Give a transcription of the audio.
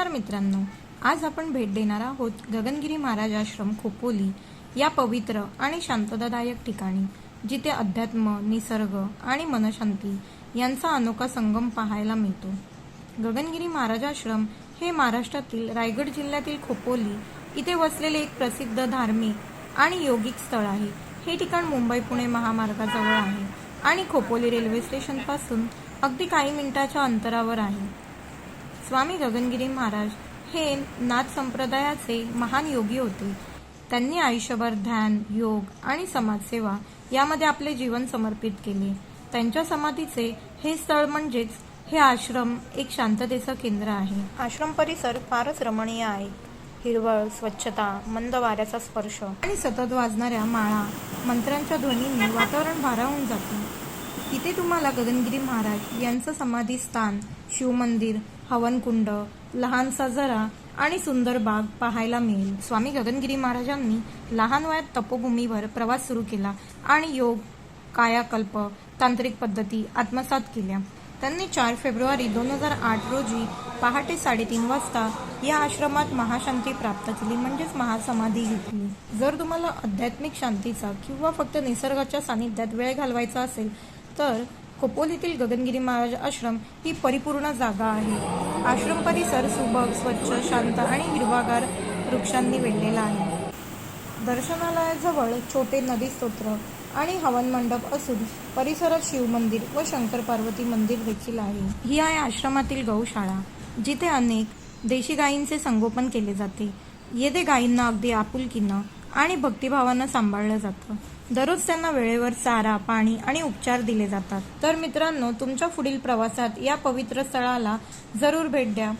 नमस्कार मित्रांनो, आज आपण भेट देणार आहोत गगनगिरी महाराज आश्रम खोपोली या पवित्र आणि शांततादायक ठिकाणी, जिथे अध्यात्म, निसर्ग आणि मनशांती यांचा अनोखा संगम पाहायला मिळतो। गगनगिरी महाराज आश्रम हे महाराष्ट्रातील रायगड जिल्ह्यातील खोपोली इथे वसलेले एक प्रसिद्ध धार्मिक आणि योगिक स्थळ आहे। हे ठिकाण मुंबई-पुणे महामार्गाजवळ आहे आणि खोपोली रेल्वे स्टेशन पासून अगदी काही मिनिटाच्या अंतरावर आहे। स्वामी गगनगिरी महाराज हे नाथ संप्रदायाचे महान योगी होते। त्यांनी आयुष्यभर ध्यान, योग आणि समाजसेवा यामध्ये आपले जीवन समर्पित केले। त्यांच्या समाधीचे हे स्थळ म्हणजेच हे आश्रम एक शांततेचं केंद्र आहे। आश्रम परिसर फारच रमणीय आहे। हिरवळ, स्वच्छता, मंद वाऱ्याचा स्पर्श आणि सतत वाजणाऱ्या माळा मंत्रांच्या ध्वनींनी वातावरण भारावून जाते। तिथे तुम्हाला गगनगिरी महाराज यांचं समाधी स्थान, शिवमंदिर, हवनकुंड, लहानसा झरा आणि सुंदर बाग पाहायला मिळेल। स्वामी गगनगिरी महाराजांनी लहान वयात तपोभूमीवर प्रवास सुरू केला आणि योग, कायाकल्प, तांत्रिक पद्धती आत्मसात केल्या। त्यांनी 4 फेब्रुवारी 2008 रोजी पहाटे 3:30 वाजता या आश्रमात महाशांती प्राप्त केली, म्हणजेच महासमाधी घेतली। जर तुम्हाला आध्यात्मिक शांतीचा किंवा फक्त निसर्गाच्या सानिध्यात वेळ घालवायचा असेल तर खोपोलीतील गगनगिरी महाराज आश्रम ही परिपूर्ण जागा आहे। आश्रम परिसर सुबक, स्वच्छ, शांत आणि हिरवागार वृक्षांनी वेढलेला आहे। दर्शनालयाजवळ छोटे नदी स्तोत्र आणि हवन मंडप असून परिसरात शिवमंदिर व शंकर पार्वती मंदिर देखील आहे। ही आहे आश्रमातील गौशाळा, जिथे अनेक देशी गायींचे संगोपन केले जाते। येथे गायींना अगदी आपुलकीनं आणि भक्तिभावानं सांभाळलं जातं। दररोज त्यांना वेळेवर चारा, पाणी आणि उपचार दिले जातात। तर मित्रांनो, तुमच्या पुढील प्रवासात या पवित्र स्थळाला जरूर भेट द्या।